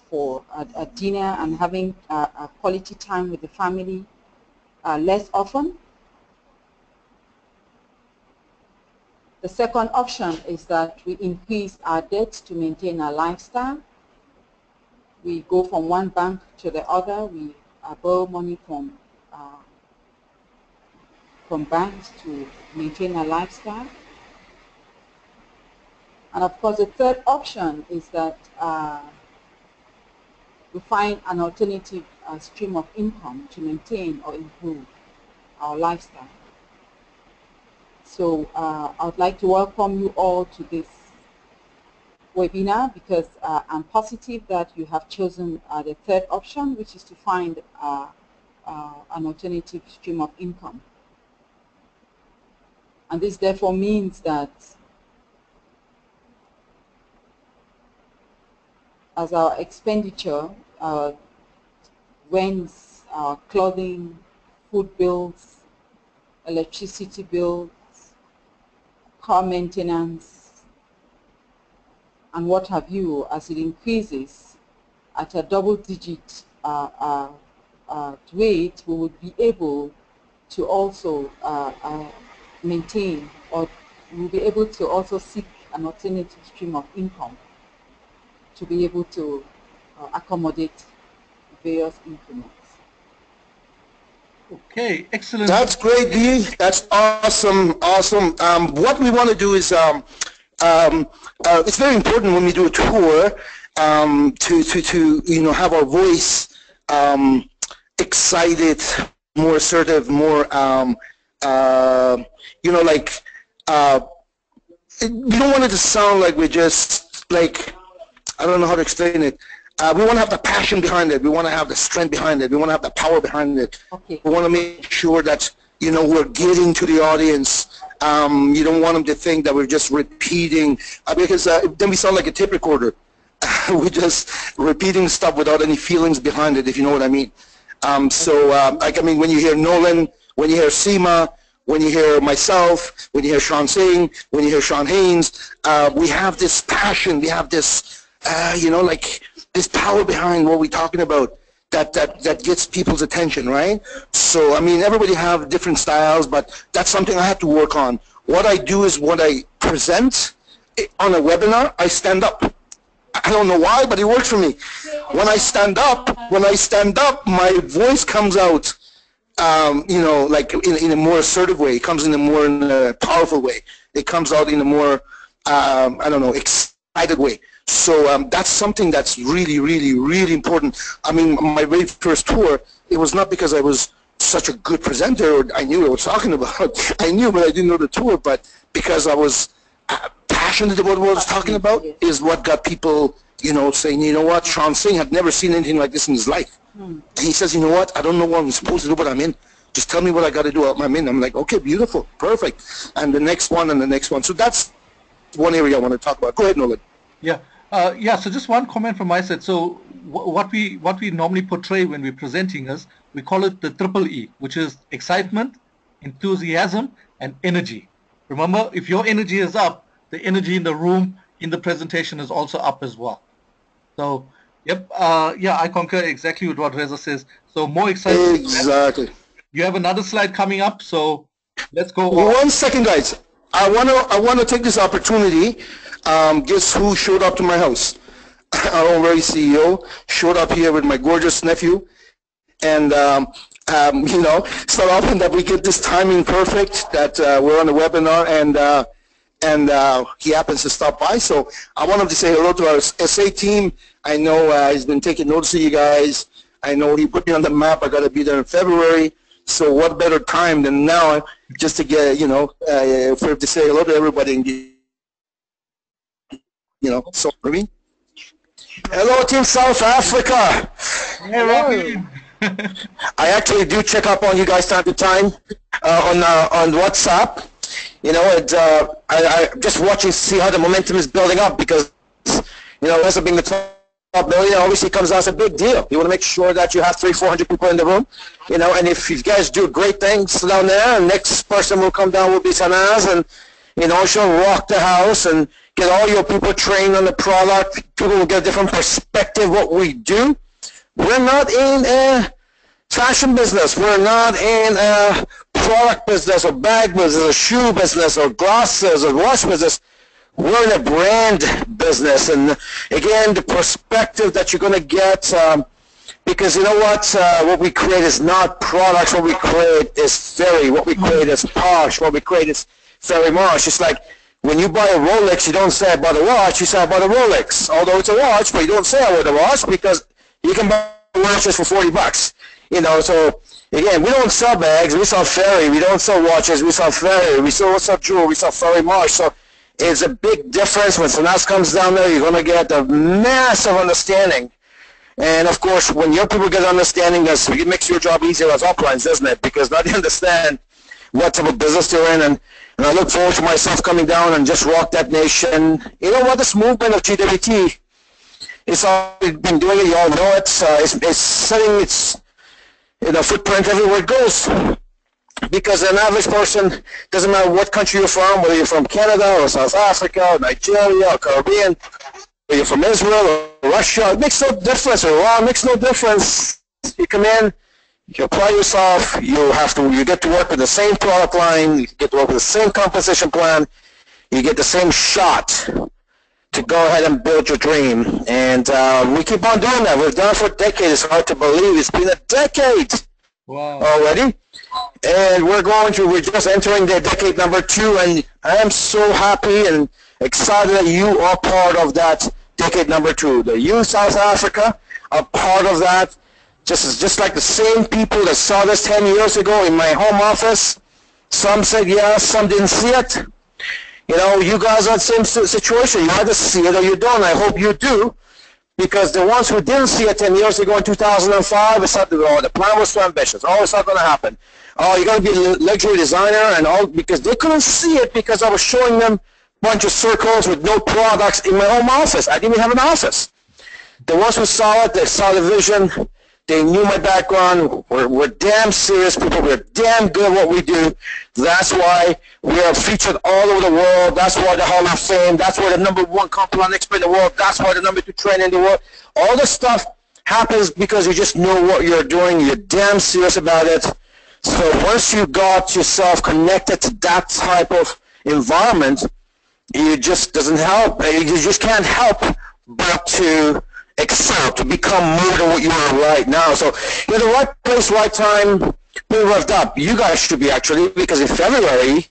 for a dinner and having a quality time with the family less often. The second option is that we increase our debt to maintain our lifestyle. We go from one bank to the other. We borrow money from banks to maintain our lifestyle. And of course, the third option is that we find an alternative stream of income to maintain or improve our lifestyle. So I would like to welcome you all to this webinar because I'm positive that you have chosen the third option, which is to find an alternative stream of income. And this therefore means that as our expenditure, rents, clothing, food bills, electricity bills, car maintenance, and what have you, as it increases at a double-digit rate, we would be able to also maintain, or we'll be able to also seek an alternative stream of income to be able to accommodate various increments. Okay, excellent. That's great, Dee. That's awesome, awesome. What we want to do is, it's very important when we do a tour to have our voice excited, more assertive, more you don't want it to sound like we're just like, I don't know how to explain it. We want to have the passion behind it. We want to have the strength behind it. We want to have the power behind it. Okay. We want to make sure that, we're getting to the audience. You don't want them to think that we're just repeating, because then we sound like a tape recorder. We're just repeating stuff without any feelings behind it, if you know what I mean. When you hear Nolan, when you hear Seema, when you hear myself, when you hear Sean Singh, when you hear Sean Haynes, we have this passion, we have this, this power behind what we're talking about that gets people's attention, right? So, everybody have different styles, but that's something I have to work on. What I do is when I present on a webinar, I stand up. I don't know why, but it works for me. When I stand up, my voice comes out, like in a more assertive way. It comes in a powerful way. It comes out in a more, excited way. So that's something that's really, really, really important. My very first tour, it was not because I was such a good presenter or I knew what I was talking about. I knew, but I didn't know the tour. But because I was passionate about what I was talking about is what got people, saying, you know what, Sean Singh had never seen anything like this in his life. And he says, you know what, I don't know what I'm supposed to do, but I'm in. Just tell me what I got to do. I'm in. I'm like, okay, beautiful, perfect. And the next one and the next one. So that's one area I want to talk about. Go ahead, Nolan. Yeah. So just one comment from my side. So what we normally portray when we're presenting is, we call it the triple E, which is excitement, enthusiasm, and energy. Remember, if your energy is up, the energy in the room, in the presentation is also up as well. So, yep, I concur exactly with what Reza says. So more excitement. Exactly. You have another slide coming up, so let's go. 1 second, guys. I want to take this opportunity. Guess who showed up to my house? Our own very CEO showed up here with my gorgeous nephew, and it's not often that we get this timing perfect. That we're on the webinar, and he happens to stop by. So I wanted to say hello to our SA team. I know he's been taking notice of you guys. I know he put me on the map. I got to be there in February. So what better time than now, just to get for him to say hello to everybody and so Ramin. Hello, Team South Africa. Hey, I actually do check up on you guys time to time on WhatsApp. I just watching to see how the momentum is building up because as of being the top million, obviously comes out as a big deal. You want to make sure that you have 300-400 people in the room, and if you guys do great things down there, and next person will come down will be Sanaz, and she'll rock the house and get all your people trained on the product. People will get a different perspective what we do. We're not in a fashion business. We're not in a product business or bag business or shoe business or glasses or watch business. We're in a brand business. And again, the perspective that you're going to get, because you know what we create is not products. What we create is fairy. What we create is posh. What we create is fairy marsh. It's like when you buy a Rolex, you don't say I bought a watch. You say I bought a Rolex. Although it's a watch, but you don't say I bought a watch because you can buy watches for $40. So again, we don't sell bags. We sell fairy. We don't sell watches. We sell fairy. We sell jewelry. We sell fairy marsh. So it's a big difference. When someone else comes down there, you're going to get a massive understanding. And of course, when your people get understanding, it makes your job easier as uplines, doesn't it? Because now they understand what type of business they're in. And I look forward to myself coming down and just rock that nation. You know what? This movement of GWT, it's already been doing it. You all know it. It's setting its footprint everywhere it goes. Because an average person, doesn't matter what country you're from, whether you're from Canada or South Africa or Nigeria or Caribbean, whether you're from Israel or Russia, it makes no difference. Or Iran, it makes no difference. You come in, you apply yourself, you get to work with the same product line, you get to work with the same compensation plan, you get the same shot to go ahead and build your dream. And we keep on doing that. We've done it for a decade. It's hard to believe. It's been a decade already. And we're just entering the decade number 2, and I am so happy and excited that you are part of that decade number 2. That you, South Africa, are part of that. Just like the same people that saw this 10 years ago in my home office. Some said yes, some didn't see it. You guys are in the same situation. You either see it or you don't. I hope you do. Because the ones who didn't see it 10 years ago in 2005, it's not, the plan was too ambitious. Oh, it's not going to happen. Oh, you're going to be a luxury designer and all, because they couldn't see it because I was showing them a bunch of circles with no products in my home office. I didn't even have an office. The ones who saw it, they saw the vision. They knew my background. We're damn serious people. We're damn good at what we do. That's why we are featured all over the world. That's why the Hall of Fame. That's why the #1 compliant expert in the world. That's why the #2 trainer in the world. All this stuff happens because you just know what you're doing. You're damn serious about it. So once you got yourself connected to that type of environment, it just doesn't help. You just can't help but to excel, to become more than what you are right now. So you're the right place, right time, being revved up. You guys should be, actually, because in February,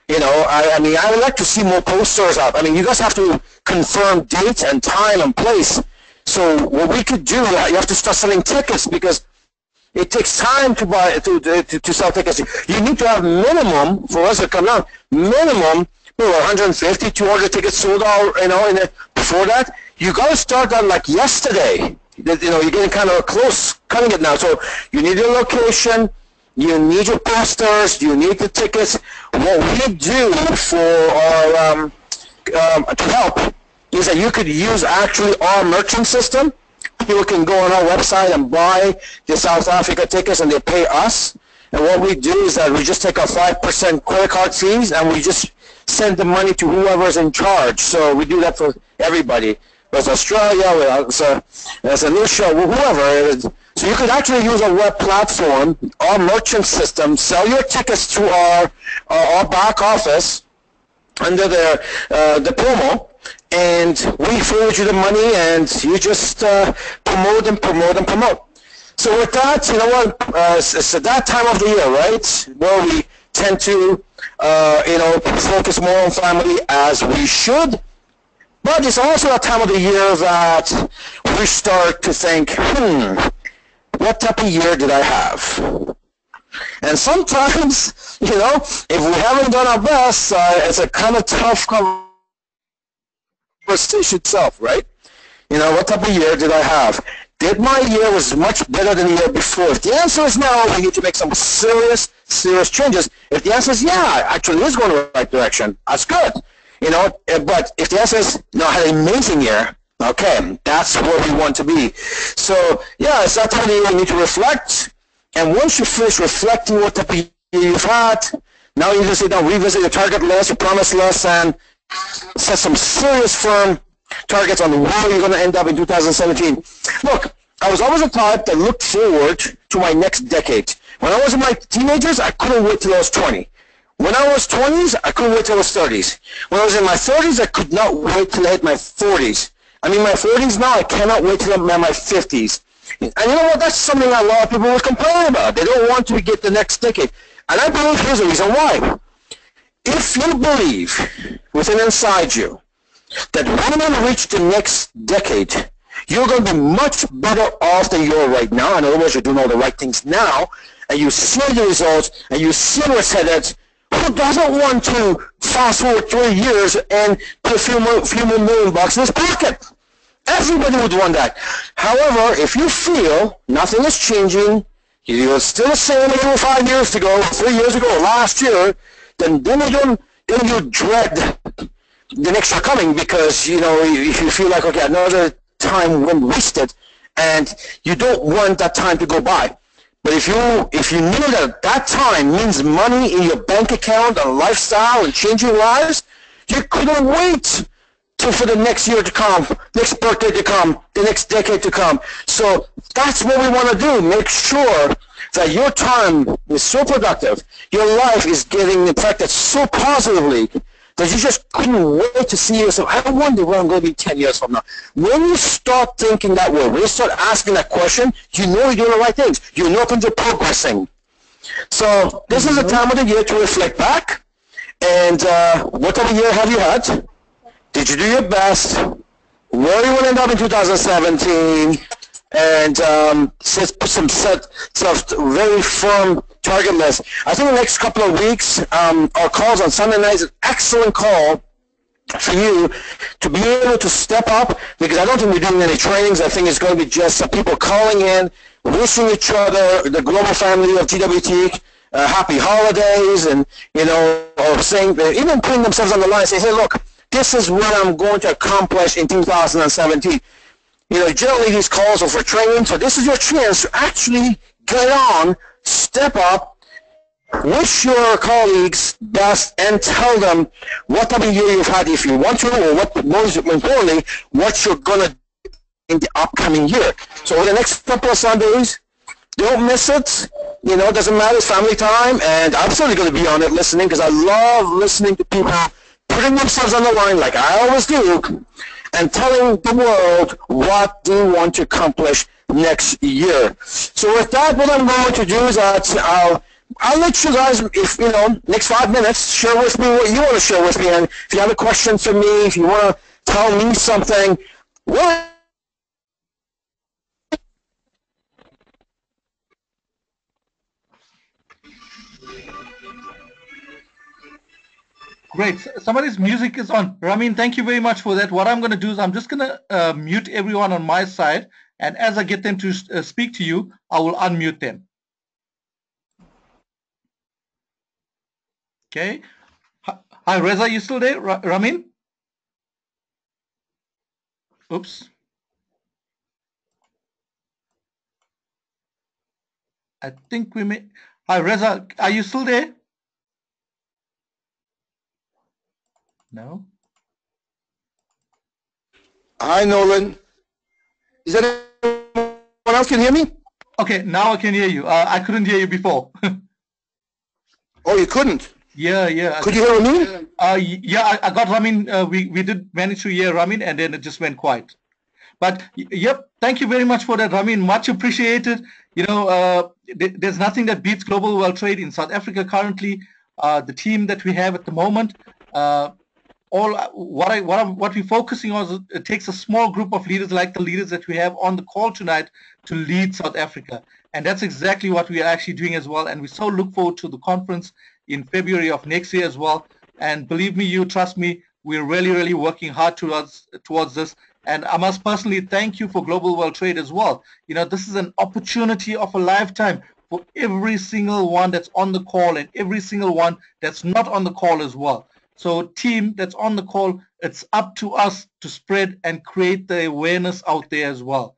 I would like to see more posters up. You guys have to confirm date and time and place. So what we could do, you have to start selling tickets, because it takes time to buy to sell tickets. You need to have minimum, for us to come down, minimum 150, 200 tickets sold out, before that. You got to start that like yesterday. You're getting kind of close, cutting it now. So you need your location, you need your posters, you need the tickets. What we do for our to help is that you could use actually our merchant system. People can go on our website and buy the South Africa tickets, and they pay us. And what we do is that we just take our 5% credit card fees, and we just send the money to whoever's in charge. So we do that for everybody. Whether it's Australia, whether it's Alicia, whoever. So you could actually use a web platform, our merchant system, sell your tickets to our back office under the promo, and we forward you the money, and you just promote and promote and promote. So with that, you know what? It's at that time of the year, right, where we tend to, focus more on family, as we should. But it's also a time of the year that we start to think, what type of year did I have? And sometimes, if we haven't done our best, it's a kind of tough conversation itself, right? What type of year did I have? Did my year was much better than the year before? If the answer is no, we need to make some serious changes. If the answer is yeah, actually it is going in the right direction, that's good. But if the answer is no, I had an amazing year, okay, that's where we want to be. So yeah, it's that time of the year you need to reflect. And once you finish reflecting what type of year you've had, Now you just sit down, revisit your target list, your promise list, and set some serious firm targets on where you're going to end up in 2017. Look, I was always a type that looked forward to my next decade. When I was in my teenagers, I couldn't wait till I was 20. When I was 20s, I couldn't wait till I was 30s. When I was in my 30s, I could not wait till I hit my 40s. I'm in my 40s now, I cannot wait till I'm in my 50s. And you know what? That's something a lot of people will complain about. They don't want to get the next decade. And I believe here's the reason why. If you believe within inside you that when you reach the next decade, you're going to be much better off than you are right now. In other words, you're doing all the right things now, and you see the results, and you see where it's headed. Who doesn't want to fast forward 3 years and put a few more $1 million in his pocket? Everybody would want that. However, if you feel nothing is changing, you're still the same as you were 5 years ago, 3 years ago, last year, then you dread the next year coming, because if you feel like, okay, another time went wasted, and you don't want that time to go by. But if you knew that time means money in your bank account and lifestyle and changing lives, you couldn't wait for the next year to come, next birthday to come, the next decade to come. So that's what we want to do. Make sure that your time is so productive, your life is getting impacted so positively that you just couldn't wait to see yourself. I wonder where I'm going to be 10 years from now. When you start thinking that way, when you start asking that question, you know you're doing the right things. You know things are progressing. So this is the time of the year to reflect back. And what type of year have you had? Did you do your best? Where you want to end up in 2017? And put some very firm target list. I think the next couple of weeks, our calls on Sunday nights is an excellent call for you to be able to step up, because I don't think we're doing any trainings. I think it's going to be just people calling in, wishing each other, the global family of GWT, happy holidays, and or saying, even putting themselves on the line and say, hey, look, this is what I'm going to accomplish in 2017. Generally these calls are for training, so this is your chance to actually get on, step up, wish your colleagues best, and tell them what type of year you've had if you want to, or what, most importantly, what you're going to do in the upcoming year. So over the next couple of Sundays, don't miss it. It doesn't matter, it's family time, and I'm certainly going to be on it listening, because I love listening to people putting themselves on the line like I always do, and telling the world what they want to accomplish next year. So with that, what I'm going to do is that I'll let you guys, if next 5 minutes, share with me what you want to share with me. And if you have a question for me, if you want to tell me something, what? Great. Somebody's music is on. Ramin, thank you very much for that. What I'm going to do is I'm just going to mute everyone on my side. And as I get them to speak to you, I will unmute them. Okay. Hi, Reza, you still there? Ramin? Oops. I think we may. Hi, Reza, are you still there? No. Hi, Nolan. Is that anyone else can hear me? Okay, now I can hear you. I couldn't hear you before. Oh, you couldn't? Yeah. Could you hear me? Yeah, I got Ramin. We did manage to hear Ramin, and then it just went quiet. But yep, thank you very much for that, Ramin. Much appreciated. There's nothing that beats global world trade in South Africa currently. The team that we have at the moment, what we're focusing on is it takes a small group of leaders like the leaders that we have on the call tonight to lead South Africa. And that's exactly what we are actually doing as well. And we so look forward to the conference in February of next year as well. And believe me, you trust me, we're really, really working hard towards this. And I must personally thank you for Global World Trade as well. This is an opportunity of a lifetime for every single one that's on the call and every single one that's not on the call as well. So team that's on the call, it's up to us to spread and create the awareness out there as well.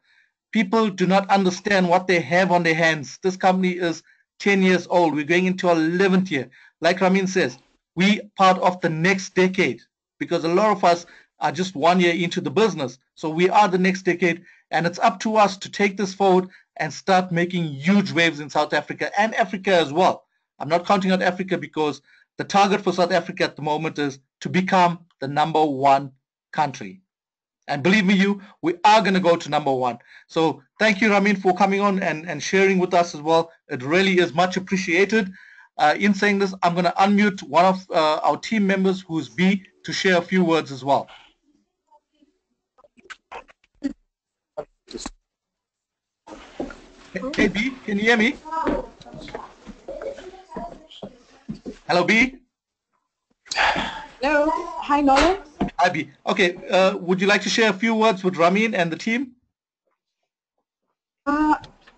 People do not understand what they have on their hands. This company is 10 years old. We're going into our 11th year. like Ramin says, we part of the next decade, because a lot of us are just 1 year into the business. So we are the next decade, and it's up to us to take this forward and start making huge waves in South Africa and Africa as well. I'm not counting out Africa, because the target for South Africa at the moment is to become the #1 country. And believe me, we are going to go to #1. So thank you, Ramin, for coming on and sharing with us as well. It really is much appreciated. In saying this, I'm going to unmute one of our team members, who's B, to share a few words as well. Hey, B, can you hear me? Hello, B. Hello. Hi, Nolan. Hi, B. Okay, would you like to share a few words with Ramin and the team?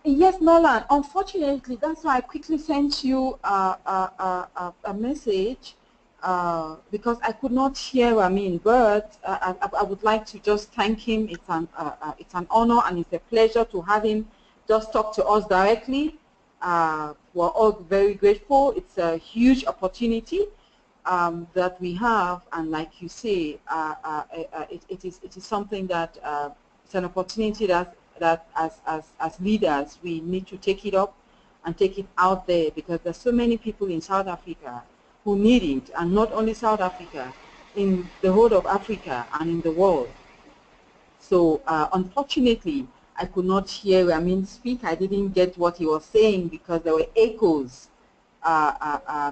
Yes, Nolan. Unfortunately, that's why I quickly sent you a message because I could not hear Ramin. But I would like to just thank him. It's an honor and it's a pleasure to have him just talk to us directly. We're all very grateful. It's a huge opportunity that we have, and like you say, it is something that it's an opportunity that as leaders we need to take it up and take it out there, because there's so many people in South Africa who need it, and not only South Africa, in the whole of Africa and in the world. So unfortunately, I could not hear Ramin speak. I didn't get what he was saying because there were echoes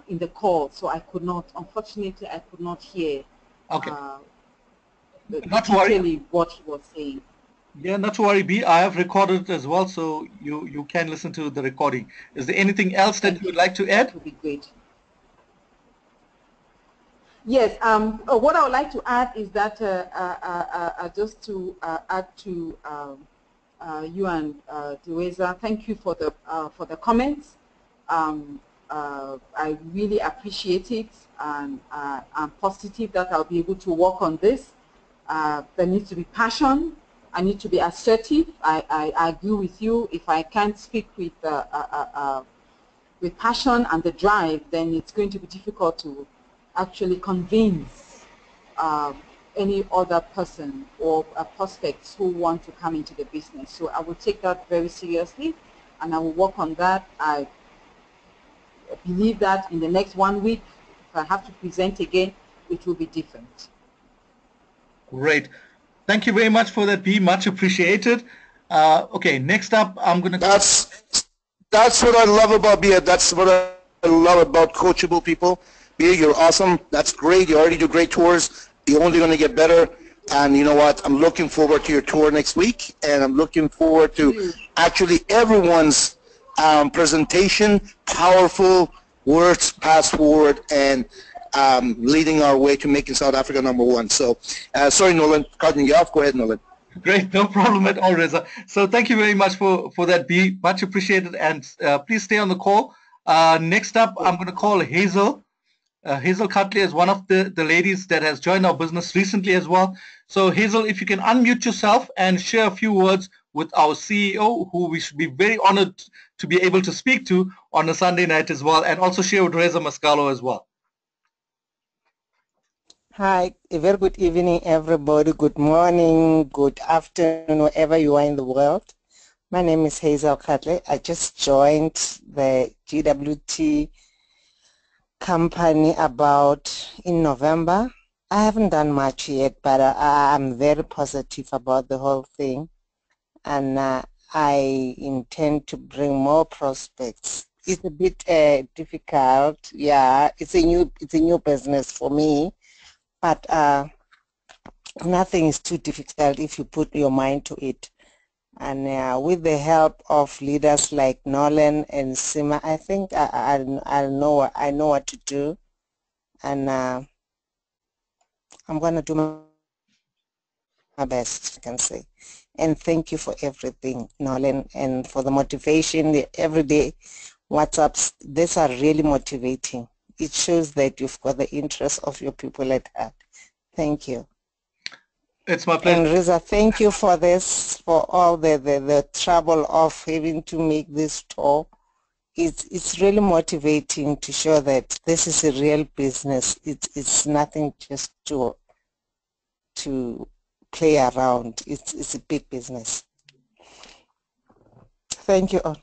in the call, so I could not, unfortunately, I could not hear particularly what he was saying. Yeah, not to worry, B. I have recorded it as well, so you can listen to the recording. Is there anything else that you would like to add? That would be great. Yes, what I would like to add is that just to add to you and Reza, thank you for the comments. I really appreciate it, and I'm positive that I'll be able to work on this. There needs to be passion. I need to be assertive. I agree with you. If I can't speak with passion and the drive, then it's going to be difficult to actually convince any other person or prospects who want to come into the business. So I will take that very seriously, and I will work on that. I believe that in the next 1 week, if I have to present again, it will be different. Great. Thank you very much for that, B. Much appreciated. Okay, next up, I'm going to... That's what I love about Bia. That's what I love about coachable people. Bia, you're awesome. That's great. You already do great tours. You're only going to get better. And you know what? I'm looking forward to your tour next week. And I'm looking forward to actually everyone's presentation, powerful words, pass forward, and leading our way to making South Africa #1. So, sorry, Nolan, cutting you off. Go ahead, Nolan. Great, no problem at all, Reza. So thank you very much for that, B. Much appreciated, and please stay on the call. Next up, I'm going to call Hazel. Hazel Cutley is one of the ladies that has joined our business recently as well. So Hazel, if you can unmute yourself and share a few words with our CEO, who we should be very honored to be able to speak to on a Sunday night as well, and also share with Reza Mesgarlou as well. Hi, a very good evening, everybody. Good morning, good afternoon, wherever you are in the world. My name is Hazel Cutley. I just joined the GWT company in November. I haven't done much yet, but I'm very positive about the whole thing, and I intend to bring more prospects. It's a bit difficult. Yeah, it's a new business for me. But nothing is too difficult if you put your mind to it. And with the help of leaders like Nolan and Sima, I think I know what to do. And I'm going to do my best, I can say. And thank you for everything, Nolan, and for the motivation, the everyday WhatsApps. These are really motivating. It shows that you've got the interest of your people at heart. Thank you. It's my pleasure. And Reza, thank you for this, for all the trouble of having to make this tour. it's really motivating to show that this is a real business. It's nothing just to play around. It's a big business. Thank you all.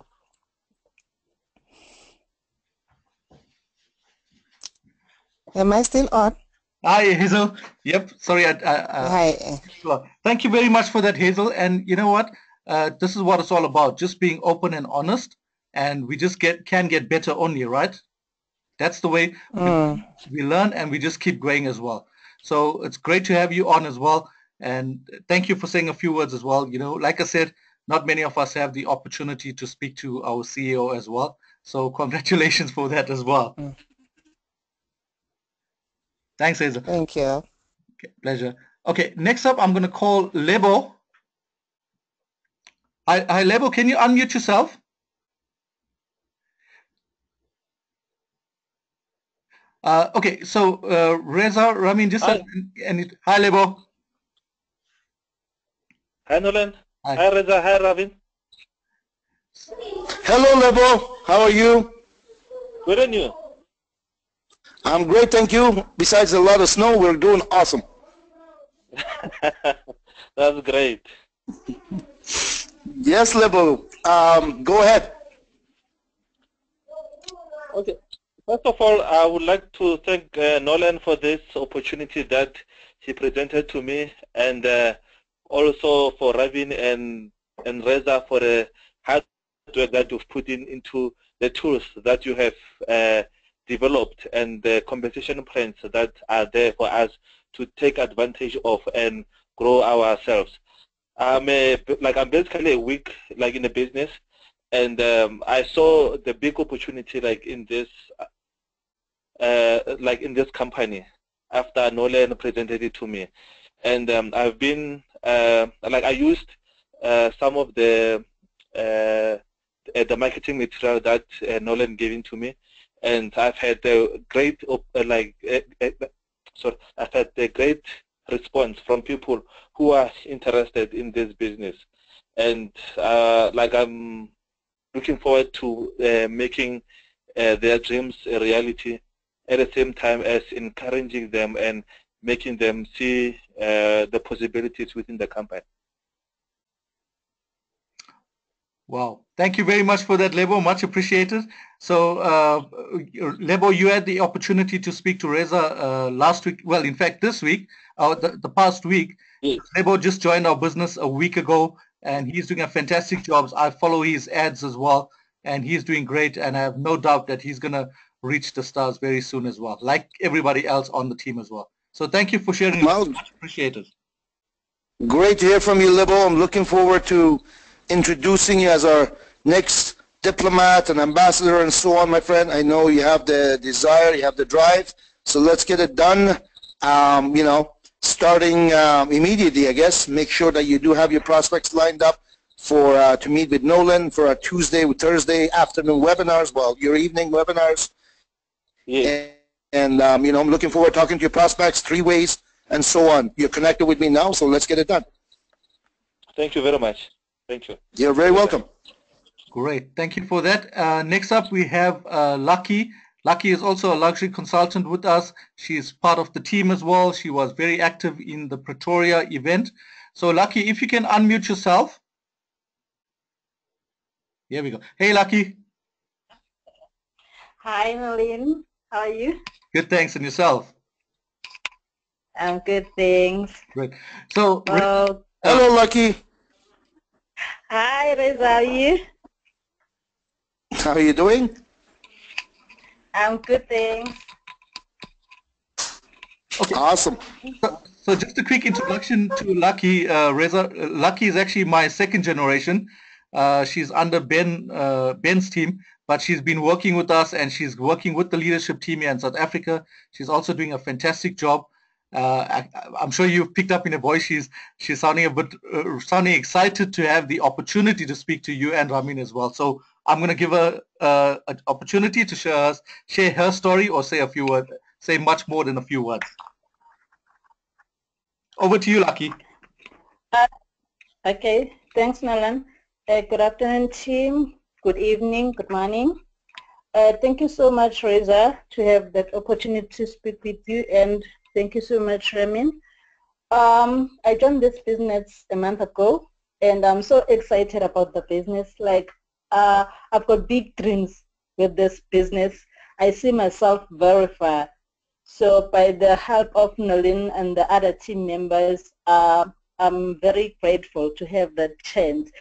Am I still on? Hi, Hazel. Yep. Sorry. Hi. Sure. Thank you very much for that, Hazel. And you know what? This is what it's all about. Just being open and honest, and we just can get better only, right? That's the way we learn, and we just keep going as well. So it's great to have you on as well. And thank you for saying a few words as well. You know, like I said, not many of us have the opportunity to speak to our CEO as well. So congratulations for that as well. Thanks, Hazel. Thank you. Okay, pleasure. Okay, next up, I'm going to call Lebo. Hi, Lebo, can you unmute yourself? Okay, so Reza, Ramin, just hi, Lebo. Hi, Nolan. Hi, Reza. Hi, Ravin. Hello, Lebo. How are you? Good, and you? I'm great, thank you. Besides a lot of snow, we're doing awesome. That's great. Yes, Lebo. Go ahead. Okay. First of all, I would like to thank Nolan for this opportunity that he presented to me, and also for Ravin and Reza for the hard work that you've put into the tools that you have developed and the compensation plans that are there for us to take advantage of and grow ourselves. I'm basically a week in the business, and I saw the big opportunity in this company after Nolan presented it to me, and I've been I used some of the marketing material that Nolan gave to me, and I've had a great I've had a great response from people who are interested in this business, and I'm looking forward to making their dreams a reality, at the same time as encouraging them and making them see the possibilities within the company. Wow. Thank you very much for that, Lebo. Much appreciated. So, Lebo, you had the opportunity to speak to Reza last week. Well, in fact, this week, the past week. Yes. Lebo just joined our business a week ago, and he's doing a fantastic job. I follow his ads as well, and he's doing great. And I have no doubt that he's going to reach the stars very soon as well, like everybody else on the team as well. So thank you for sharing. Well, much appreciated. Great to hear from you, Lebo. I'm looking forward to introducing you as our next diplomat and ambassador and so on, my friend. I know you have the desire, you have the drive, so let's get it done. Starting immediately, I guess. Make sure that you do have your prospects lined up for to meet with Nolan for our Tuesday, Thursday afternoon webinars, your evening webinars. Yeah. And I'm looking forward to talking to your prospects, 3 ways, and so on. You're connected with me now, so let's get it done. Thank you very much. Thank you. You're very welcome. Great. Thank you for that. Next up, we have Lucky. Lucky is also a luxury consultant with us. She's part of the team as well. She was very active in the Pretoria event. So Lucky, if you can unmute yourself. Here we go. Hey, Lucky. Hi, Nolan. How are you? Good, thanks. And yourself? I'm good, thanks. Great. So, hello, Lucky. Hi, Reza. How are you? How are you doing? I'm good, thanks. Okay. Awesome. So just a quick introduction to Lucky. Reza. Lucky is actually my second generation. She's under Ben's team, but she's been working with us, and she's working with the leadership team here in South Africa. She's also doing a fantastic job. I'm sure you've picked up in her voice. She's sounding sounding excited to have the opportunity to speak to you and Ramin as well. So I'm going to give her an opportunity to share her story, or say a few words, say much more than a few words. Over to you, Lucky. Okay, thanks, Nolan. Good afternoon, team. Good evening. Good morning. Thank you so much, Reza, to have that opportunity to speak with you, and thank you so much, Ramin. I joined this business a month ago, and I'm so excited about the business. Like, I've got big dreams with this business. I see myself very far. So by the help of Nolin and the other team members, I'm very grateful to have that chance,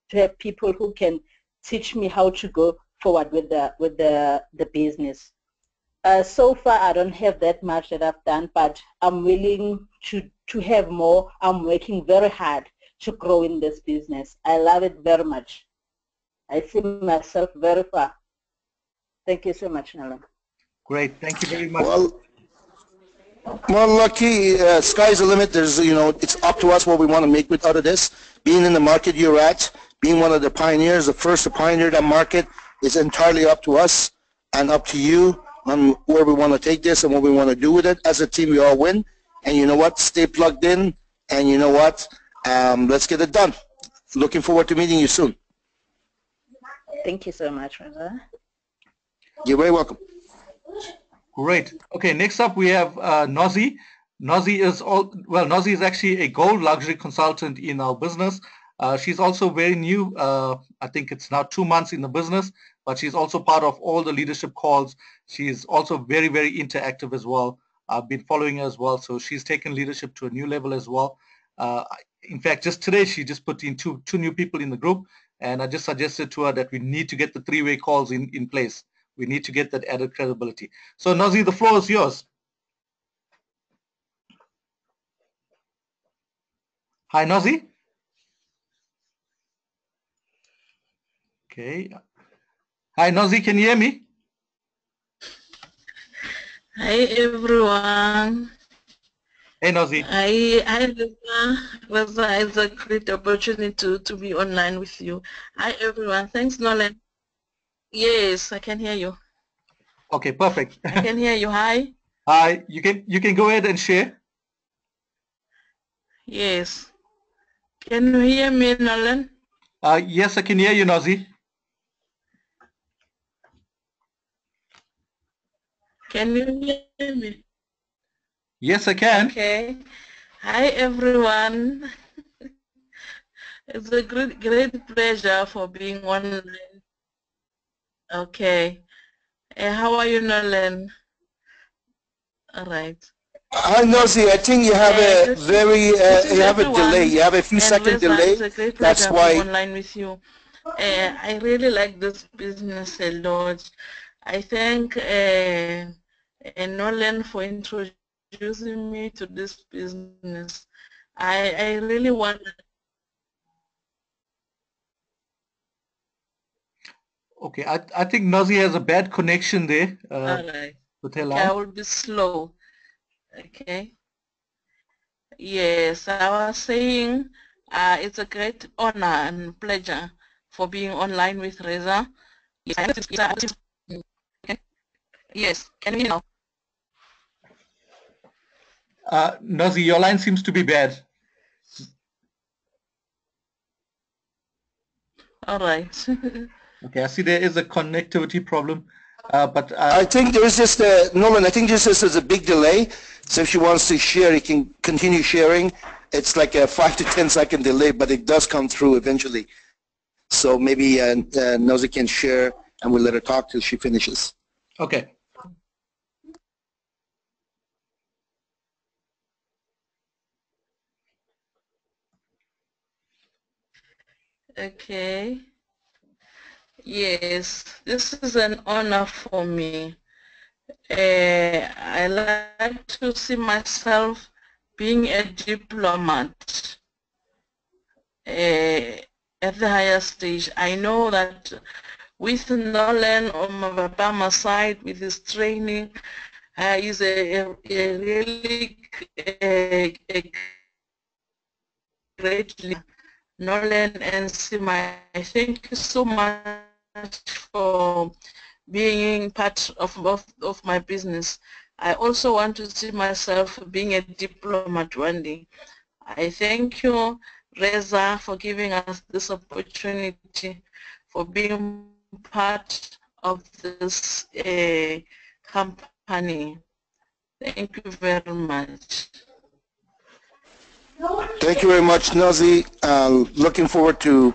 to have people who can teach me how to go forward with the business. So far, I don't have that much that I've done, but I'm willing to have more. I'm working very hard to grow in this business. I love it very much. I see myself very far. Thank you so much, Nalan. Great. Thank you very much. Well, Lucky, sky's the limit. There's, it's up to us what we want to make with out of this. Being in the market you're at, being one of the pioneers, the first to pioneer that market, is entirely up to us and up to you on where we want to take this and what we want to do with it. As a team, we all win. And you know what? Stay plugged in. And you know what? Let's get it done. Looking forward to meeting you soon. Thank you so much, Reza. You're very welcome. Great. Okay, next up we have Nozi. Nozi is actually a gold luxury consultant in our business. She's also very new. I think it's now 2 months in the business, but she's also part of all the leadership calls. She's also very, very interactive as well. I've been following her as well, so she's taken leadership to a new level as well. In fact, just today she just put in two new people in the group, and I just suggested to her that we need to get the three-way calls in place. We need to get that added credibility. So Nozi, the floor is yours. Hi, Nozi. Okay. Hi, Nozi, can you hear me? Hi, everyone. Hey, Nozi. Hi, Reza. It's a great opportunity to be online with you. Hi, everyone. Thanks, Nolan. Yes, I can hear you. Okay, perfect. I can hear you. Hi. Hi. You can go ahead and share. Yes. Can you hear me, Nolan? Yes, I can hear you, Nozi. Can you hear me? Yes, I can. Okay. Hi, everyone. It's a great pleasure for being online. Okay. How are you, Nolan? All right. Hi, Nozi. I think you have a you have a delay. You have a few second delay. It's a great That's pleasure why. being online with you. I really like this business a lot. I thank Nolan for introducing me to this business. I really want. Okay, I think Nozi has a bad connection there. All right. With her Okay, line. I will be slow. Okay. Yes, I was saying it's a great honor and pleasure for being online with Reza. Yes, can you hear now? Nozi, your line seems to be bad. All right. Okay, I see there is a connectivity problem, but I think there is just Norman. I think this is a big delay. So if she wants to share, he can continue sharing. It's like a 5 to 10 second delay, but it does come through eventually. So maybe Nozi can share, and we'll let her talk till she finishes. Okay. Okay. Yes, this is an honor for me. I like to see myself being a diplomat at the higher stage. I know that with Nolan on my side, with his training, he's a really great leader. Nolan and Sima, thank you so much for being part of both of my business. I also want to see myself being a diplomat one day. I thank you, Reza, for giving us this opportunity, for being part of this company. Thank you very much. Thank you very much, Nazi. Looking forward to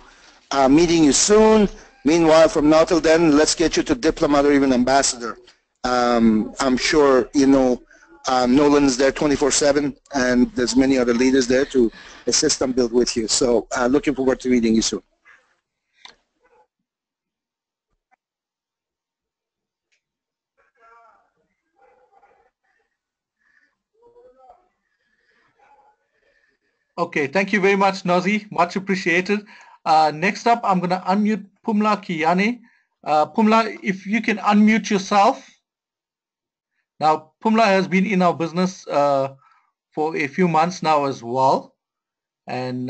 meeting you soon. Meanwhile, from now till then, let's get you to diplomat or even ambassador. I'm sure, you know, Nolan's there 24/7, and there's many other leaders there to assist and build with you. So looking forward to meeting you soon. Okay, thank you very much, Nazi. Much appreciated. Next up, I'm going to unmute Pumla Kiyane. Pumla, if you can unmute yourself. Now, Pumla has been in our business for a few months now as well. And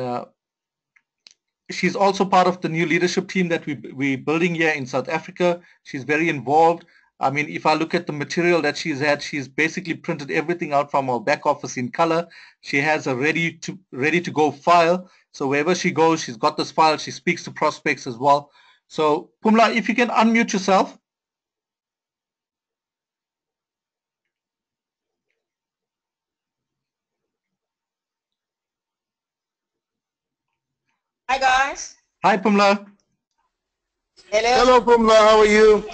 she's also part of the new leadership team that we're building here in South Africa. She's very involved. I mean, if I look at the material that she's had, she's basically printed everything out from our back office in color. She has a ready to go file. So wherever she goes, she's got this file. She speaks to prospects as well. So Pumla, if you can unmute yourself. Hi guys. Hi Pumla. Hello. Hello, Pumla. How are you?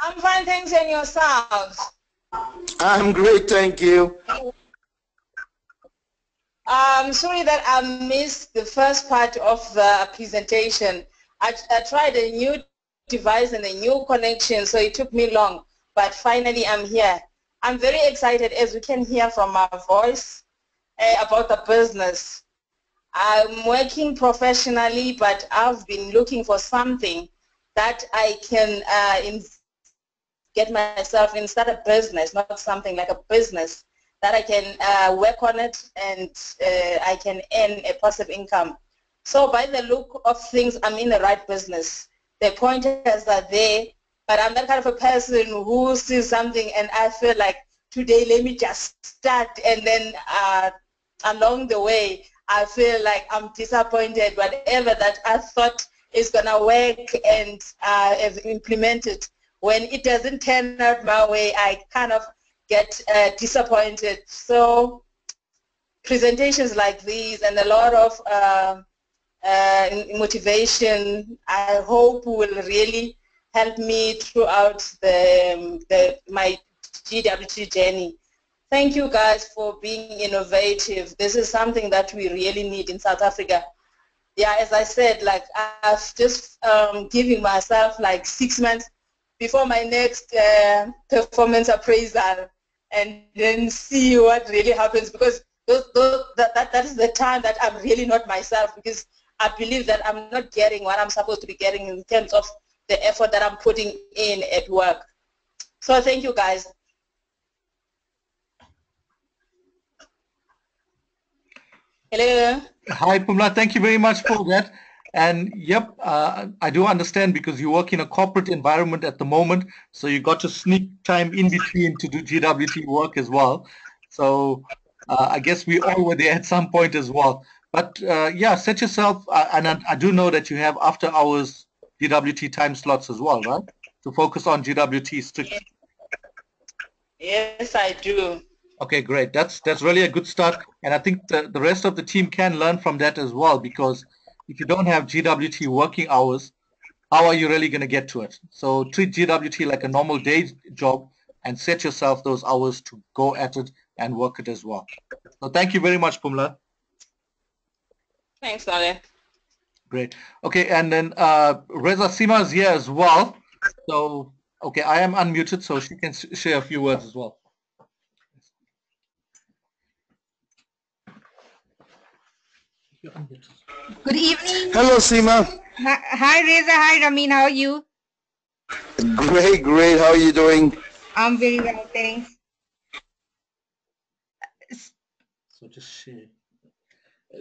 I'm fine, thanks, and yourselves? I'm great, thank you. Sorry that I missed the first part of the presentation. I tried a new device and a new connection, so it took me long, but finally I'm here. I'm very excited, as you can hear from my voice, about the business. I'm working professionally, but I've been looking for something that I can get myself in, start a business, not something like a business, that I can work on it and I can earn a passive income. So by the look of things, I'm in the right business. The pointers are there, but I'm that kind of a person who sees something and I feel like, today let me just start, and then along the way, I feel like I'm disappointed. Whatever that I thought is going to work and have implemented, when it doesn't turn out my way, I kind of get disappointed. So presentations like these and a lot of motivation, I hope will really help me throughout my GWT journey. Thank you guys for being innovative. This is something that we really need in South Africa. Yeah, as I said, like I've just giving myself like 6 months before my next performance appraisal, and then see what really happens, because that is the time that I'm really not myself, because I believe that I'm not getting what I'm supposed to be getting in terms of the effort that I'm putting in at work. So thank you guys. Hello. Hi Pumla, thank you very much for that. And yep, I do understand, because you work in a corporate environment at the moment, so you got to sneak time in between to do GWT work as well. So I guess we all were there at some point as well. But yeah, set yourself, and I do know that you have after hours GWT time slots as well, right? To focus on GWT strictly. Yes, I do. Okay, great. That's really a good start, and I think the rest of the team can learn from that as well, because if you don't have GWT working hours, how are you really going to get to it? So treat GWT like a normal day job and set yourself those hours to go at it and work it as well. So thank you very much, Pumla. Thanks, Nolan. Great. Okay, and then Reza Sima is here as well. So, okay, I am unmuted, so she can share a few words as well. Good evening. Hello, Seema. Hi, Reza. Hi, Ramin. How are you? Great, great. How are you doing? I'm very well, thanks. So just share.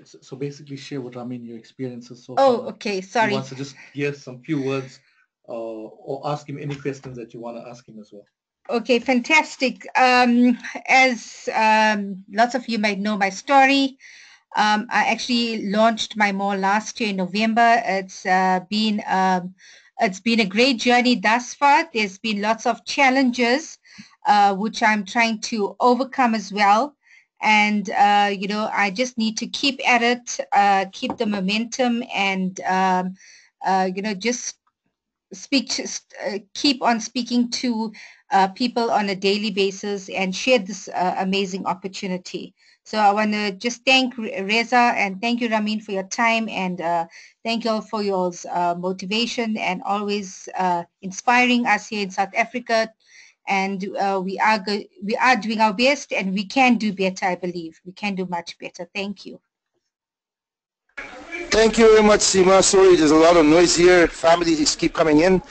So basically share what Ramin, your experiences so far. Oh, okay. Sorry. He wants to just hear some few words or ask him any questions that you want to ask him as well. Okay, fantastic. As lots of you might know my story, I actually launched my mall last year in November. It's been a It's been a great journey thus far. There's been lots of challenges, which I'm trying to overcome as well. And, I just need to keep at it, keep the momentum and, just keep on speaking to people on a daily basis and share this amazing opportunity. So I want to just thank Reza and thank you, Ramin, for your time, and thank you all for your motivation and always inspiring us here in South Africa. And we are doing our best, and we can do better. I believe we can do much better. Thank you. Thank you very much, Seema. Sorry, there's a lot of noise here. Families keep coming in.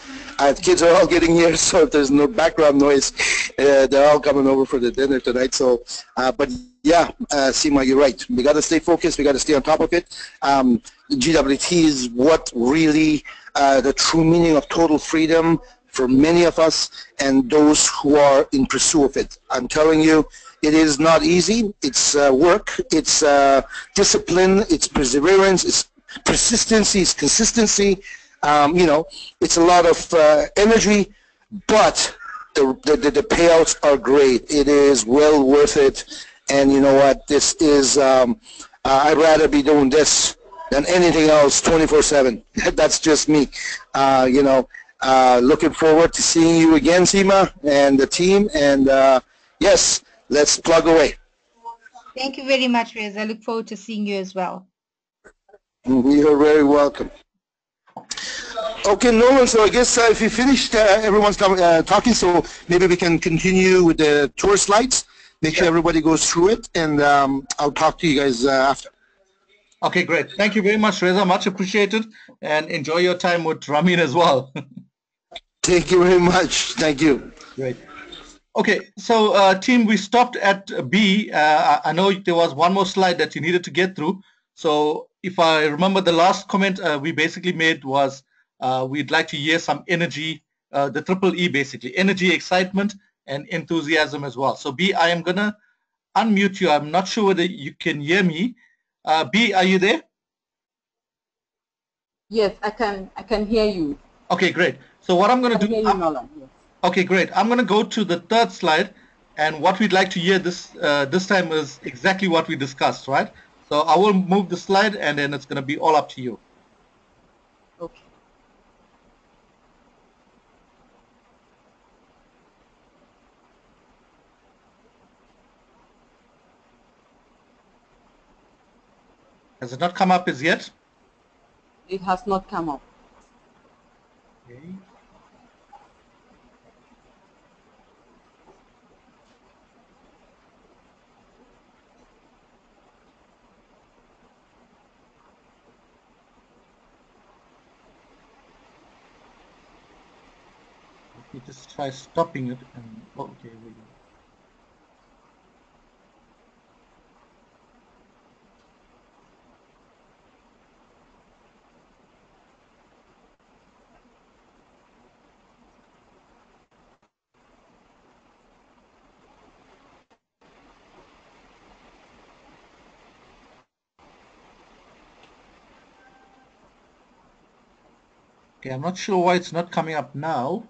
Kids are all getting here, so if there's no background noise, they're all coming over for the dinner tonight. So, but yeah, Seema, you're right. We got to stay focused. We got to stay on top of it. GWT is what really the true meaning of total freedom for many of us and those who are in pursuit of it. I'm telling you, it is not easy. It's work. It's discipline. It's perseverance. It's persistency. It's consistency. It's a lot of energy, but the payouts are great. It is well worth it. And you know what? This is, I'd rather be doing this than anything else 24/7. That's just me. Looking forward to seeing you again, Seema, and the team. And yes, let's plug away. Thank you very much, Reza. I look forward to seeing you as well. You are very welcome. Okay, Nolan, so I guess if you finished, everyone's talking, so maybe we can continue with the tour slides, make sure everybody goes through it, and I'll talk to you guys after. Okay, great. Thank you very much, Reza. Much appreciated, and enjoy your time with Ramin as well. Thank you very much. Thank you. Great. Okay, so team, we stopped at B. I know there was one more slide that you needed to get through. So if I remember, the last comment we basically made was we'd like to hear some energy, the triple E basically, energy, excitement, and enthusiasm as well. So B, I am going to unmute you. I'm not sure whether you can hear me. B, are you there? Yes, I can hear you. Okay, great. So what I'm going to do... Hear you, Nolan. Yes. Okay, great. I'm going to go to the third slide, and what we'd like to hear this time is exactly what we discussed, right? So I will move the slide, and then it's going to be all up to you. Okay. Has it not come up as yet? It has not come up. Okay. Let me just try stopping it. And okay, we go. Okay, I'm not sure why it's not coming up now.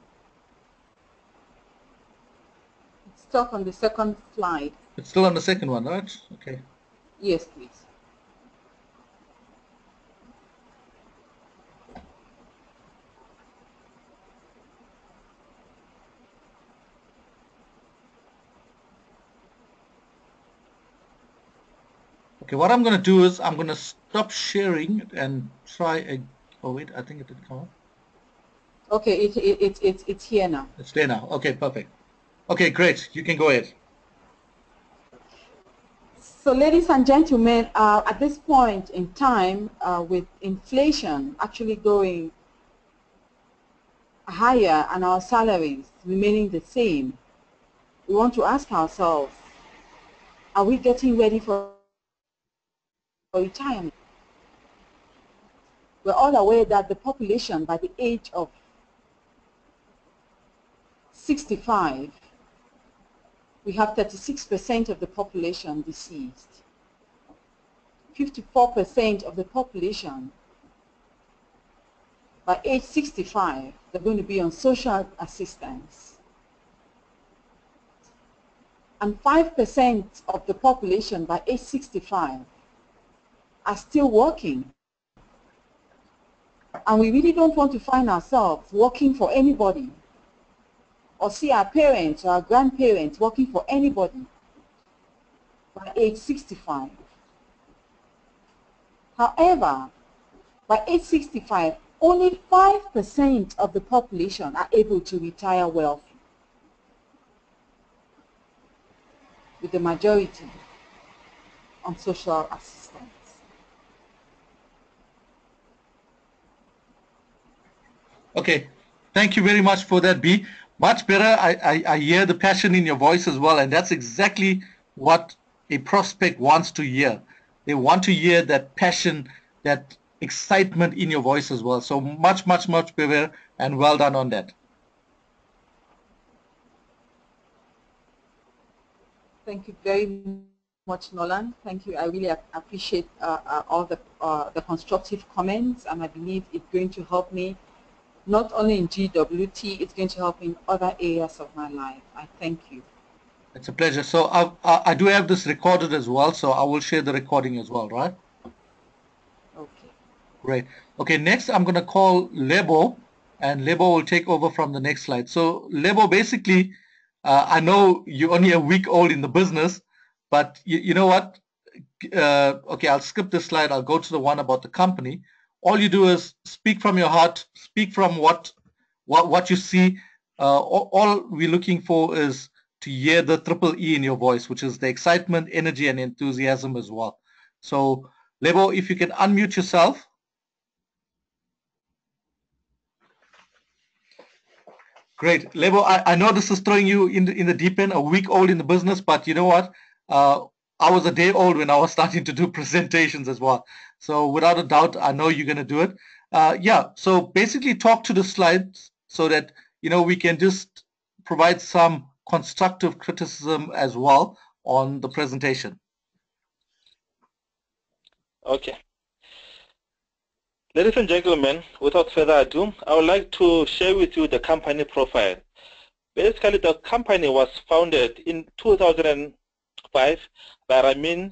It's stuck on the second slide. It's still on the second one, right? Okay. Yes, please. Okay, what I'm going to do is I'm going to stop sharing and try a... Oh wait, I think it did come up. Okay, it's here now. It's there now. Okay, perfect. Okay, great. You can go ahead. So ladies and gentlemen, at this point in time, with inflation actually going higher and our salaries remaining the same, we want to ask ourselves, are we getting ready for retirement? We're all aware that the population by the age of 65, we have 36% of the population deceased. 54% of the population by age 65, they're going to be on social assistance. And 5% of the population by age 65 are still working. And we really don't want to find ourselves working for anybody, or see our parents or our grandparents working for anybody by age 65. However, by age 65, only 5% of the population are able to retire wealthy, with the majority on social assistance. Okay, thank you very much for that, B. Much better. I hear the passion in your voice as well, and that's exactly what a prospect wants to hear. They want to hear that passion, that excitement in your voice as well. So much better, and well done on that. Thank you very much, Nolan. Thank you. I really appreciate all the constructive comments, and I believe it's going to help me not only in GWT, it's going to help in other areas of my life. I thank you. It's a pleasure. So I do have this recorded as well, so I will share the recording as well, right? Okay. Great. Okay, next I'm going to call Lebo, and Lebo will take over from the next slide. So Lebo, basically, I know you're only a week old in the business, but you know what? Okay, I'll skip this slide. I'll go to the one about the company. All you do is speak from your heart, speak from what you see. All we're looking for is to hear the triple E in your voice, which is the excitement, energy, and enthusiasm as well. So, Lebo, if you can unmute yourself. Great. Lebo, I know this is throwing you in the deep end, a week old in the business, but you know what? I was a day old when I was starting to do presentations as well. So without a doubt, I know you're going to do it. Yeah, so basically talk to the slides so that, you know, we can just provide some constructive criticism as well on the presentation. Okay. Ladies and gentlemen, without further ado, I would like to share with you the company profile. Basically, the company was founded in 2005 by Reza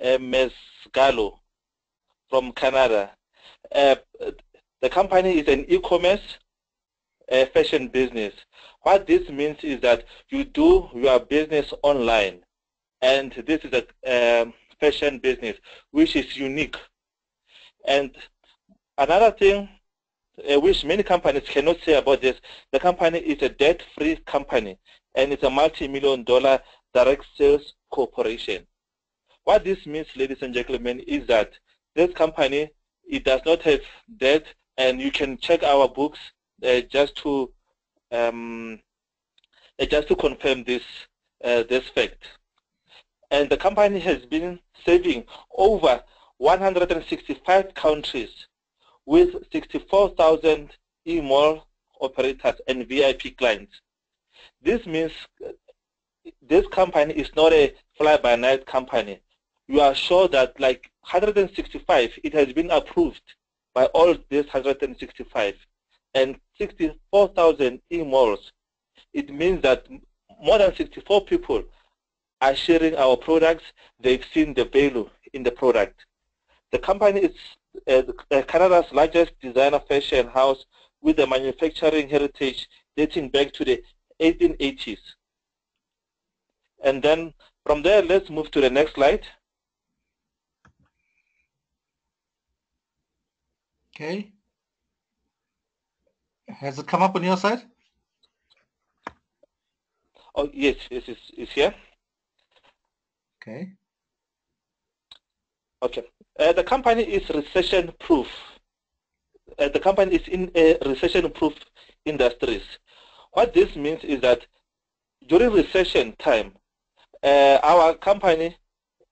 Mesgarlou from Canada. The company is an e-commerce fashion business. What this means is that you do your business online, and this is a fashion business which is unique. And another thing which many companies cannot say about this, the company is a debt-free company, and it's a multi-million-dollar direct sales corporation. What this means, ladies and gentlemen, is that this company, it does not have debt, and you can check our books just to confirm this this fact. And the company has been serving over 165 countries with 64,000 e-mall operators and VIP clients. This means this company is not a fly-by-night company. You are sure that like 165, it has been approved by all these 165, and 64,000 e-malls. It means that more than 64 people are sharing our products. They've seen the value in the product. The company is Canada's largest designer fashion house with a manufacturing heritage dating back to the 1880s. And then from there, let's move to the next slide. Okay. Has it come up on your side? Oh, yes, it's here. Okay. Okay. The company is recession-proof. The company is in a recession-proof industries. What this means is that during recession time, our company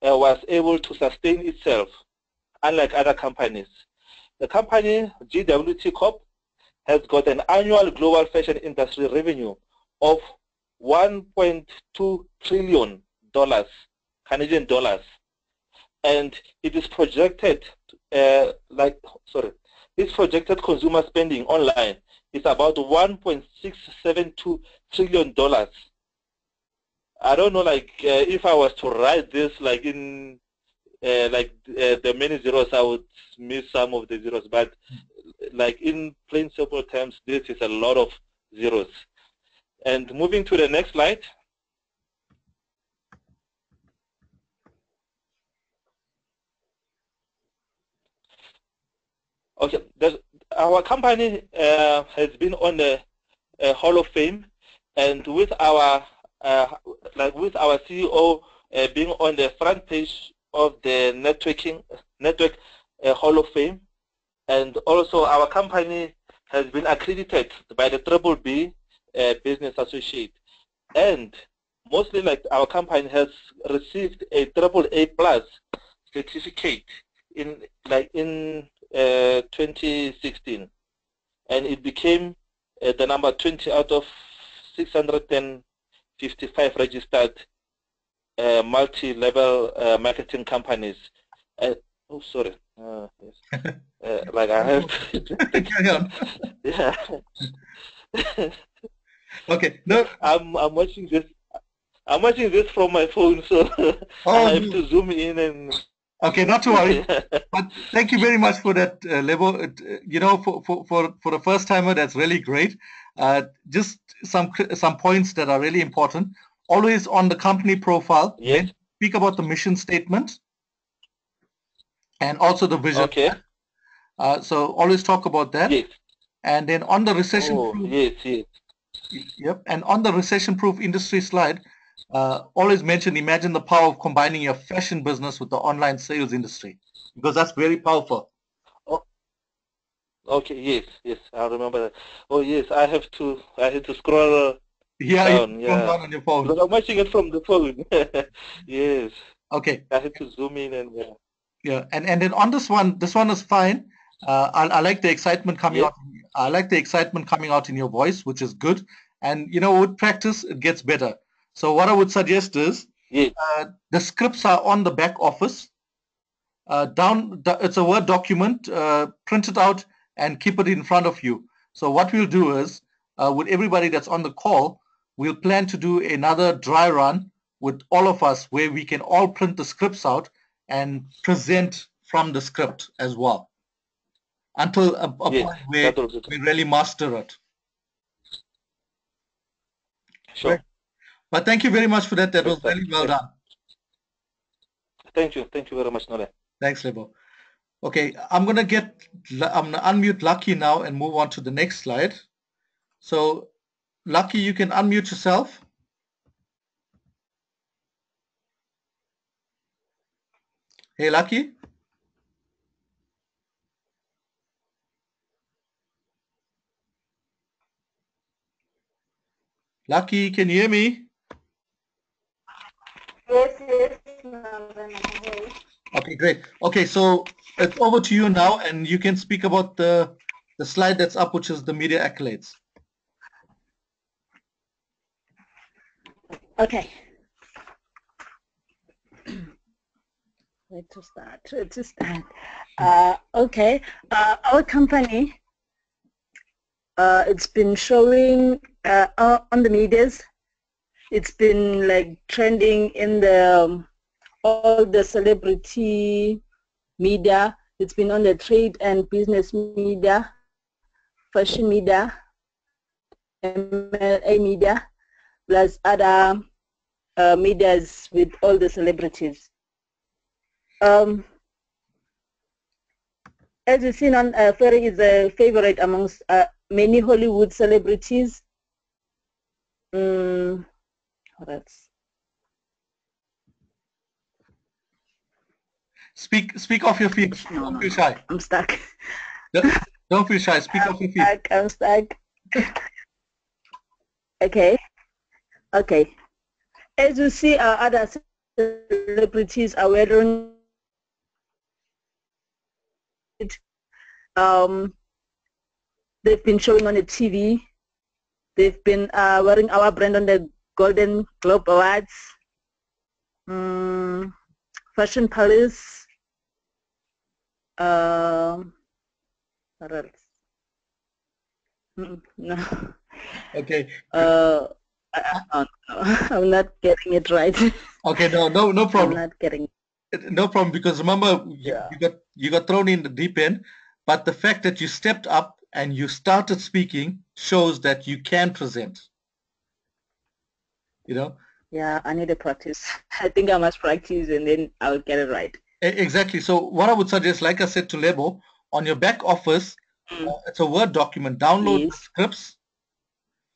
was able to sustain itself, unlike other companies. The company, GWT Corp, has got an annual global fashion industry revenue of $1.2 trillion, Canadian dollars. and it is projected its projected consumer spending online is about $1.672 trillion. I don't know, if I was to write this in the many zeros, I would miss some of the zeros, but in plain simple terms, this is a lot of zeros. And moving to the next slide. Okay, our company has been on the Hall of Fame, and with our CEO being on the front page of the network Hall of Fame, and also our company has been accredited by the BBB Business Associate, and mostly our company has received a AAA+ certificate in 2016, and it became the number 20 out of 655 registered multi-level marketing companies. Oh, sorry. Yes. I have to Carry on. yeah. Okay. No. I'm watching this. I'm watching this from my phone, so I have to zoom in and. Okay, not to worry. But thank you very much for that, Lebo. For the first timer, that's really great. Just some points that are really important. Always on the company profile, yes. Speak about the mission statement and also the vision. Okay. So always talk about that. Yes. And then on the recession-proof. Yes. Yep. And on the recession-proof industry slide, always imagine the power of combining your fashion business with the online sales industry, because that's very powerful. Oh, okay, yes, I remember that. Oh yes, I had to scroll down. Down on your phone. Because I'm watching it from the phone. Yes. Okay. I had to zoom in and yeah. And then on this one is fine. I like the excitement coming out. I like the excitement coming out in your voice, which is good. And with practice, it gets better. So what I would suggest is the scripts are on the back office. It's a Word document. Print it out and keep it in front of you. So what we'll do is, with everybody that's on the call, we'll plan to do another dry run with all of us where we can all print the scripts out and present from the script as well, until a point where we really master it. Sure. Right. But thank you very much for that. That was really well done. Thank you very much, Nole. Thanks, Lebo. Okay, I'm gonna unmute Lucky now and move on to the next slide. So, Lucky, you can unmute yourself. Hey, Lucky. Lucky, can you hear me? Yes. Okay, great. Okay, so it's over to you now, and you can speak about the slide that's up, which is the media accolades. Okay. Where to start? Okay. Our company, it's been showing on the medias. It's been trending in the all the celebrity media. It's been on the trade and business media, fashion media, MLA media, plus other medias with all the celebrities. As you've seen, Ferry is a favorite amongst many Hollywood celebrities. What else? Speak off your feet. Don't feel shy. I'm stuck. Don't feel shy. Speak off your feet. I'm stuck. Okay. As you see, other celebrities are wearing it. They've been showing on the TV. They've been wearing our brand on the Golden Globe Awards. Fashion Palace. What else? No. Okay. I'm not getting it right. Okay, no problem. I'm not getting it. No problem, because remember Yeah. you got thrown in the deep end, but the fact that you stepped up and you started speaking shows that you can present. You know? Yeah, I need to practice. I think I must practice and then I'll get it right. Exactly. So what I would suggest, like I said to Lebo, on your back office, it's a Word document. Download the scripts.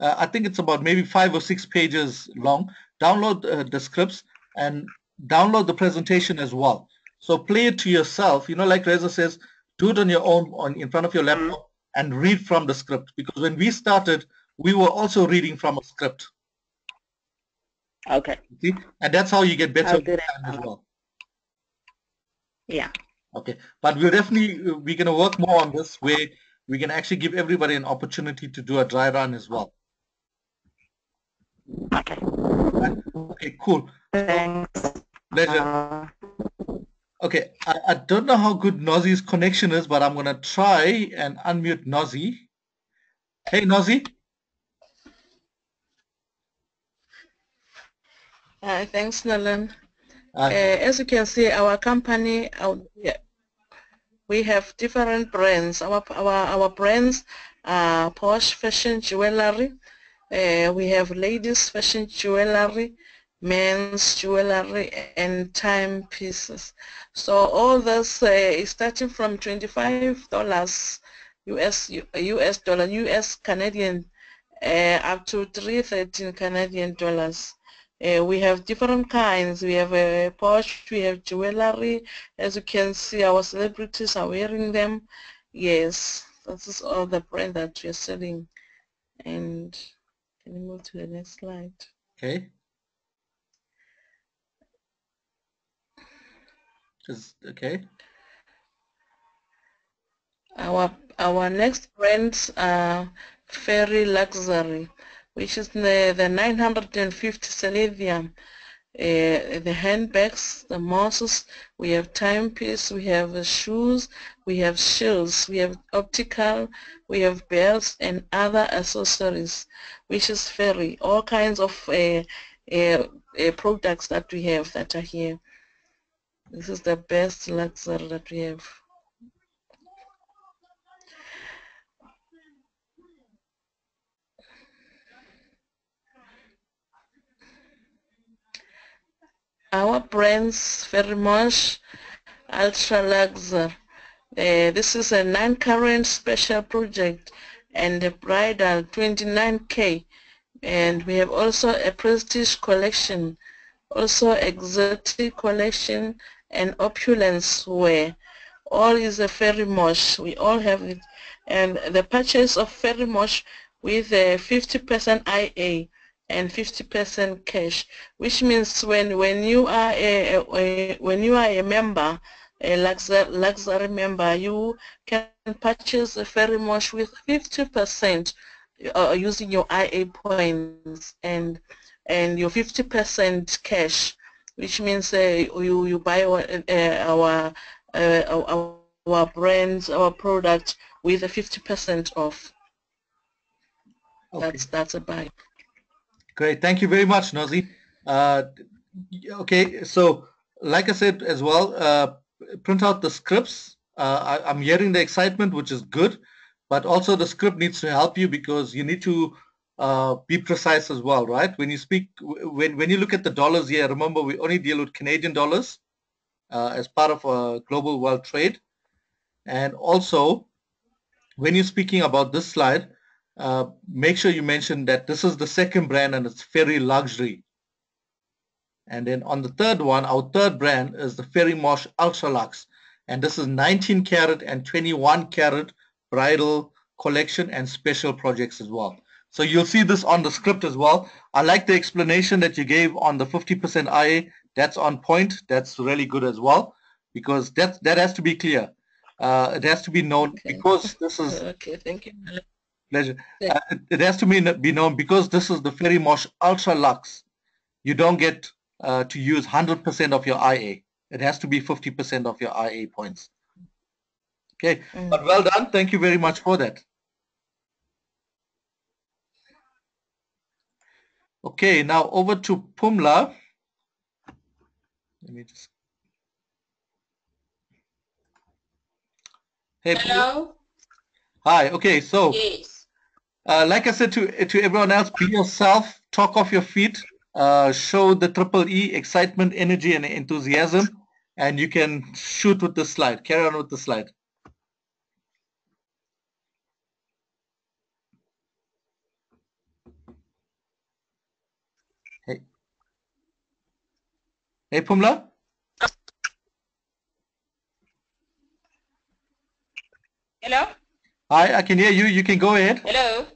I think it's about maybe 5 or 6 pages long. Download the scripts and download the presentation as well. So play it to yourself. You know, like Reza says, do it on your own, in front of your laptop, and read from the script. Because when we started, we were also reading from a script. Okay. See? And that's how you get better as well. Yeah. Okay. But we're going to work more on this, where we can actually give everybody an opportunity to do a dry run as well. Okay. Okay, cool. Thanks. Pleasure. Okay, I don't know how good Nozi's connection is, but I'm going to try and unmute Nozi. Hey, Nozi. Thanks, Nolan. As you can see, our company, we have different brands. Our brands are Posh Fashion Jewelry. We have ladies fashion jewelry, men's jewelry, and timepieces. So all this is starting from $25 US Canadian, up to $313 Canadian dollars. We have different kinds. We have Posh, we have jewelry. As you can see, our celebrities are wearing them. Yes, this is all the brand that we are selling. And can you move to the next slide? Okay. Okay. Our next brands are Fairy Luxury, which is the 950 Celestium. The handbags, the mosses, we have timepiece, we have shoes, we have shields, we have optical, we have belts and other accessories, which is Fairy. All kinds of products that we have that are here. This is the best luxury that we have. Our brands, very much Ultra Luxury. This is a non-current special project and a bridal 29K. And we have also a prestige collection, also exotic collection and opulence wear. All is a Fairy Mosh. We all have it. And the purchase of Fairy Mosh with a 50% IA and 50% cash, which means when you are a member, a luxury member, you can purchase a Fairy Mosh with 50% using your IA points and your 50% cash, which means you buy our brands, our product with a 50% off. Okay. That's a buy. Great, thank you very much, Nozi. Okay, so like I said as well, print out the scripts. I'm hearing the excitement, which is good, but also the script needs to help you because you need to be precise as well, right? When you speak, when you look at the dollars here, remember we only deal with Canadian dollars as part of global world trade. And also, when you're speaking about this slide, make sure you mention that this is the second brand and it's Fairy Luxury. And then on the third one, our third brand is the Fairy Mosh Ultra Lux. And this is 19 karat and 21 karat bridal collection and special projects as well. So you'll see this on the script as well. I like the explanation that you gave on the 50% IA. That's on point. That's really good as well, because that has to be clear. It has to be known, okay, because this is... Okay, thank you. Pleasure. It has to be known because this is the Fairy Mosh Ultra Lux. You don't get to use 100% of your IA. It has to be 50% of your IA points. Okay, but well done. Thank you very much for that. Okay, now over to Pumla. Let me just. Hey, Hello. Hi. Okay, so Yes. like I said to everyone else, be yourself. Talk off your feet. Show the triple E, excitement, energy, and enthusiasm, and you can shoot with the slide. Carry on with the slide. Hey, hey, Pumla. Hello. Hi, I can hear you. You can go ahead. Hello.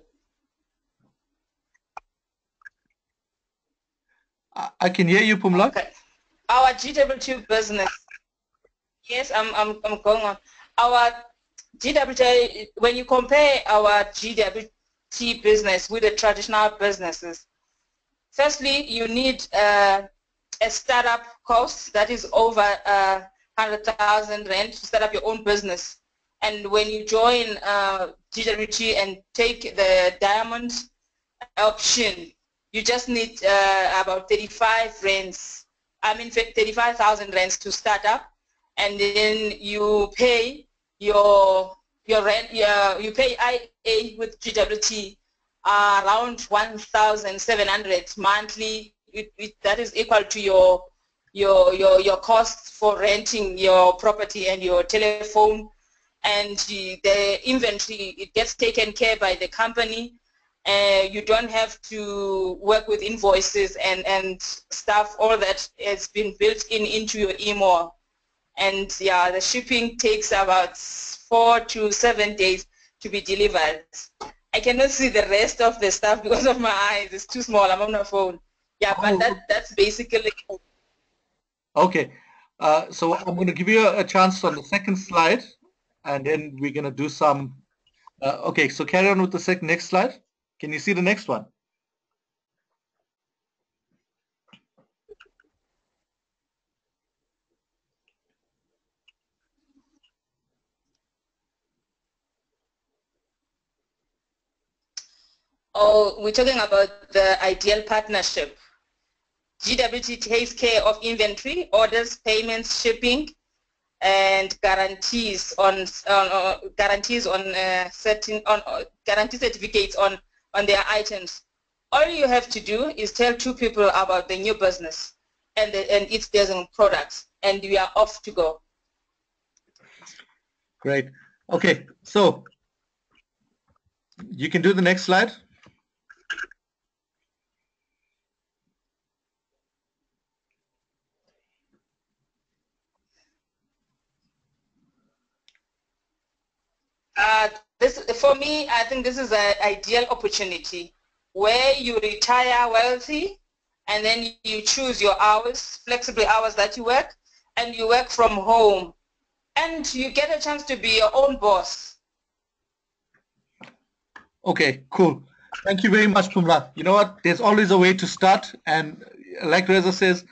I can hear you, Pumla. Okay. Our GWT business. Yes, I'm going on. Our GWT, when you compare our GWT business with the traditional businesses, firstly, you need a startup cost that is over 100,000 rand to start up your own business. And when you join GWT and take the diamond option, you just need about 35,000 rands to start up, and then you pay your rent. You pay IA with GWT around 1,700 monthly. That is equal to your costs for renting your property and your telephone, and the inventory, it gets taken care by the company. You don't have to work with invoices and stuff. All that has been built into your email. And yeah, the shipping takes about 4 to 7 days to be delivered. I cannot see the rest of the stuff because of my eyes. It's too small. I'm on my phone. Yeah, but that's basically. Okay. So I'm going to give you a chance on the second slide, and then we're going to do some. Okay, so carry on with the next slide. Can you see the next one? Oh, we're talking about the ideal partnership. GWT takes care of inventory, orders, payments, shipping, and guarantees on guarantee certificates on their items. All you have to do is tell 2 people about the new business and its dozen products, and you are off to go. Great. Okay, so you can do the next slide. This, for me, I think this is an ideal opportunity where you retire wealthy, and then you choose your hours, flexible hours that you work, and you work from home, and you get a chance to be your own boss. Okay, cool. Thank you very much, Pumla. You know what? There's always a way to start, and like Reza says,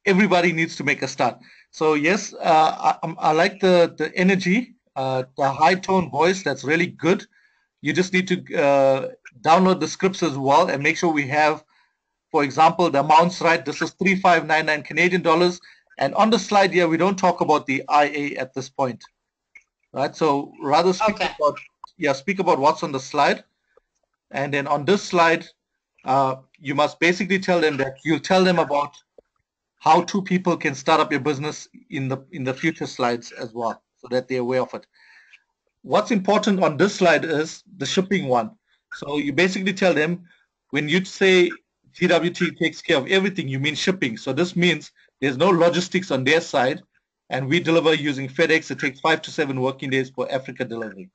everybody needs to make a start. So yes, I like the energy, the high tone voice. That's really good. You just need to download the scripts as well and make sure we have, for example, the amounts right. This is 3,599 Canadian dollars, and on the slide here we don't talk about the IA at this point, right? So rather speak speak about what's on the slide, and then on this slide, you must basically tell them that you'll tell them about how 2 people can start up your business in the future slides as well, so that they're aware of it. What's important on this slide is the shipping one. So you basically tell them, when you say GWT takes care of everything, you mean shipping. So this means there's no logistics on their side, and we deliver using FedEx. It takes 5 to 7 working days for Africa delivery.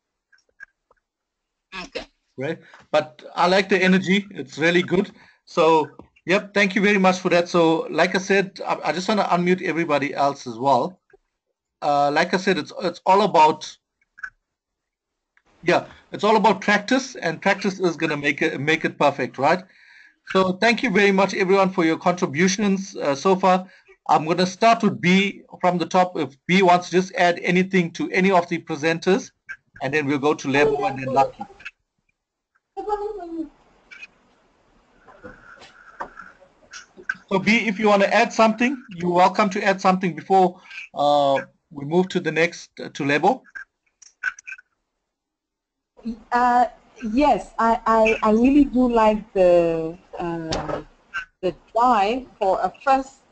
Okay. Right? But I like the energy. It's really good. So, yep, thank you very much for that. So, like I said, I just want to unmute everybody else as well. Like I said, it's all about, it's all about practice, and practice is going to make it perfect, right? So thank you very much, everyone, for your contributions so far. I'm going to start with B from the top. If B wants to just add anything to any of the presenters, and then we'll go to Lebo and then Lucky. So B, if you want to add something, you're welcome to add something before we move to the next, to Lebo. Yes, I really do like the drive for a first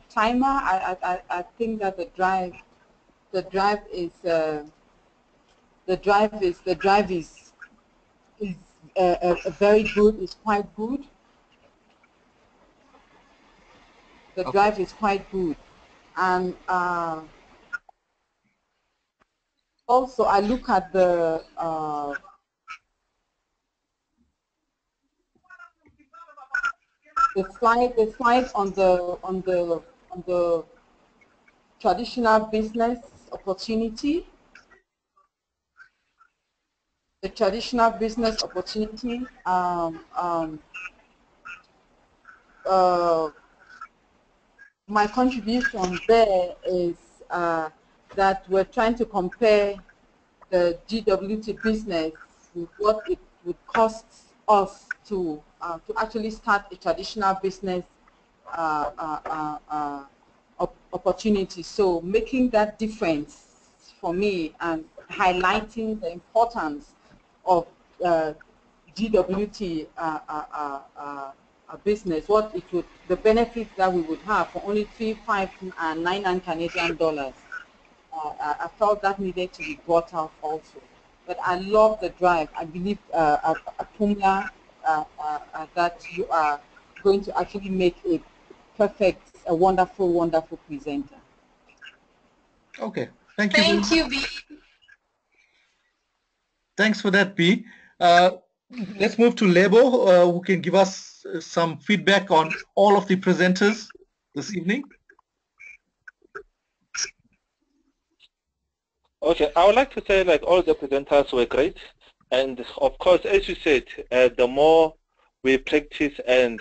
timer. I think that the drive is very good. It's quite good. The drive is quite good, and also I look at the slide on the traditional business opportunity. The traditional business opportunity. My contribution there is that we're trying to compare the GWT business with what it would cost us to actually start a traditional business opportunity. So making that difference for me and highlighting the importance of GWT business, what it would, the benefits that we would have for only 3, 5, and 9 Canadian dollars. I felt that needed to be brought out also. But I love the drive. I believe, Pumla, that you are going to actually make a perfect, a wonderful, wonderful presenter. Okay, thank you. Thank you, B. Thanks for that, B. Let's move to Lebo, who can give us some feedback on all of the presenters this evening. Okay, I would like to say like all the presenters were great, and of course, as you said, the more we practice and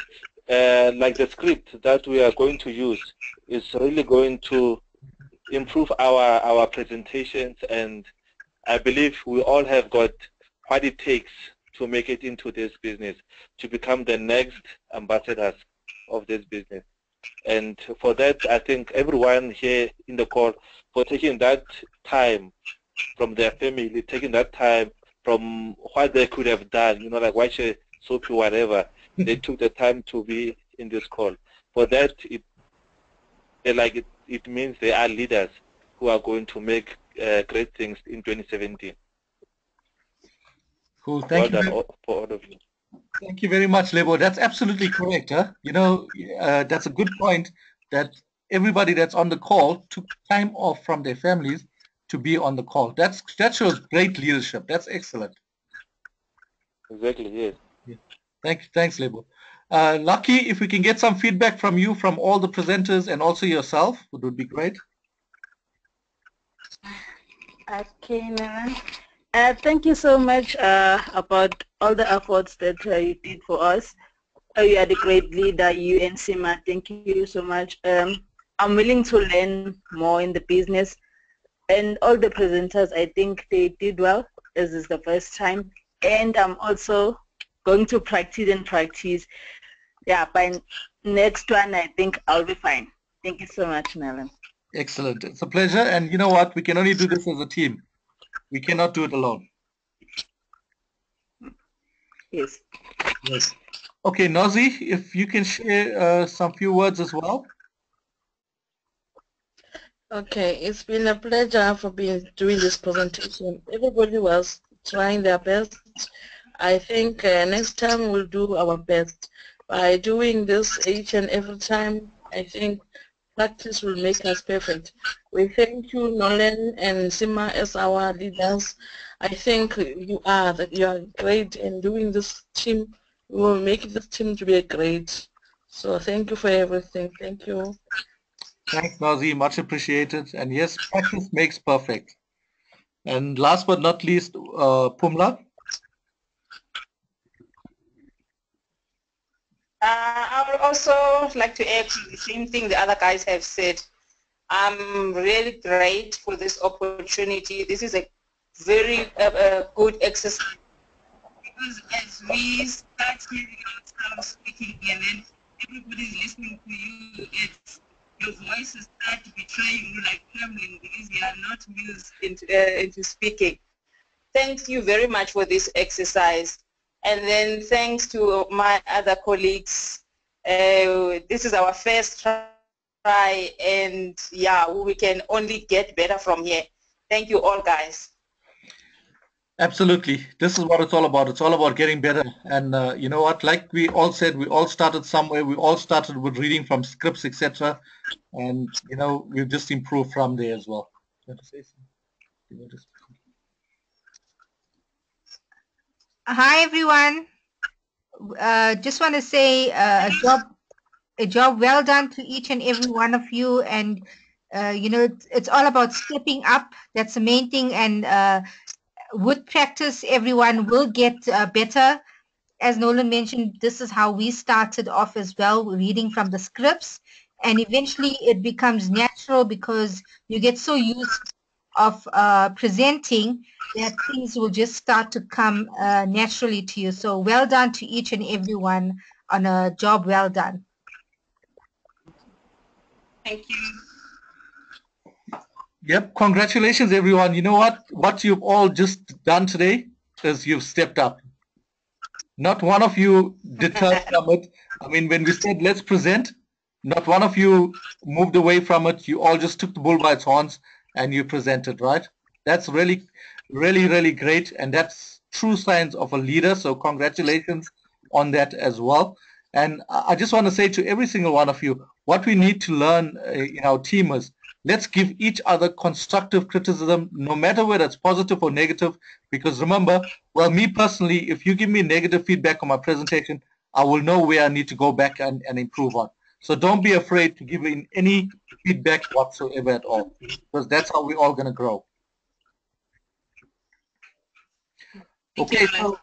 like the script that we are going to use is really going to improve our presentations, and I believe we all have got what it takes to make it into this business, to become the next ambassadors of this business. And for that, I thank everyone here in the call for taking that time from their family, taking that time from what they could have done, you know, like watch a soap or whatever. They took the time to be in this call. For that, it means they are leaders who are going to make great things in 2017. Cool. Thank you for all of you. Thank you very much, Lebo. That's absolutely correct. Huh? You know, that's a good point that everybody that's on the call took time off from their families to be on the call. That shows great leadership. That's excellent. Exactly, yes. Yeah. Thanks, Lebo. Lucky, if we can get some feedback from you, from all the presenters and also yourself, it would be great. Okay, Nana. Thank you so much about all the efforts that you did for us. You are the great leader, you and Sima. Thank you so much. I'm willing to learn more in the business, and all the presenters, I think they did well, as is the first time. And I'm also going to practice. Yeah, by next one, I think I'll be fine. Thank you so much, Nalan. Excellent. It's a pleasure. And you know what? We can only do this as a team. We cannot do it alone. Yes. Yes. Okay, Nozi, if you can share some few words as well. Okay, it's been a pleasure for doing this presentation. Everybody was trying their best. I think next time we'll do our best. By doing this each and every time, I think practice will make us perfect. We thank you, Nolan and Sima, as our leaders. I think you are great in doing this team. We will make this team to be great. So thank you for everything. Thank you. Thanks, Nazi. Much appreciated. And yes, practice makes perfect. And last but not least, Pumla. I would also like to echo the same thing the other guys have said. I'm really grateful for this opportunity. This is a very good exercise because as we start hearing ourselves speaking and then everybody's listening to you, it's your voices start betraying you like trembling because you are not used into speaking. Thank you very much for this exercise. And then thanks to my other colleagues. This is our first try, and yeah, we can only get better from here. Thank you all, guys. Absolutely. This is what it's all about. It's all about getting better. And you know what? Like we all said, we all started somewhere. We all started with reading from scripts, etc. And you know, we've just improved from there as well. Do you want to say something? Hi, everyone. Just want to say a job well done to each and every one of you. And, you know, it's all about stepping up. That's the main thing. And with practice, everyone will get better. As Nolan mentioned, this is how we started off as well, reading from the scripts. And eventually it becomes natural because you get so used of presenting that things will just start to come naturally to you. So well done to each and everyone on a job well done. Thank you. Yep, congratulations everyone. You know what you've all just done today is you've stepped up. Not one of you deterred from it. I mean, when we said let's present, not one of you moved away from it. You all just took the bull by its horns and you presented, right? That's really, really, really great. And that's true signs of a leader. So congratulations on that as well. And I just want to say to every single one of you, what we need to learn in our team is let's give each other constructive criticism, no matter whether it's positive or negative, because remember, well, me personally, if you give me negative feedback on my presentation, I will know where I need to go back and improve on. So don't be afraid to give in any feedback whatsoever at all, because that's how we're all going to grow. Okay, so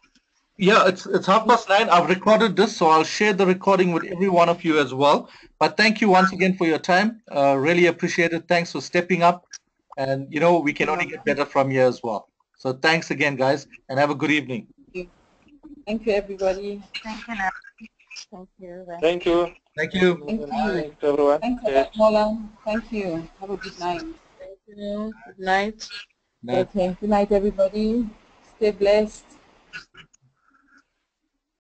yeah, it's 9:30. I've recorded this, so I'll share the recording with every one of you as well. But thank you once again for your time. Really appreciate it. Thanks for stepping up. And, you know, we can only get better from here as well. So thanks again, guys, and have a good evening. Thank you, everybody. Thank you. Thank you. Thank you. Thank you. Thank you. Thanks, everyone. Thanks a lot, Nolan. Thank you. Have a good night. Thank you. Good night. Night. Okay. Good night, everybody. Stay blessed.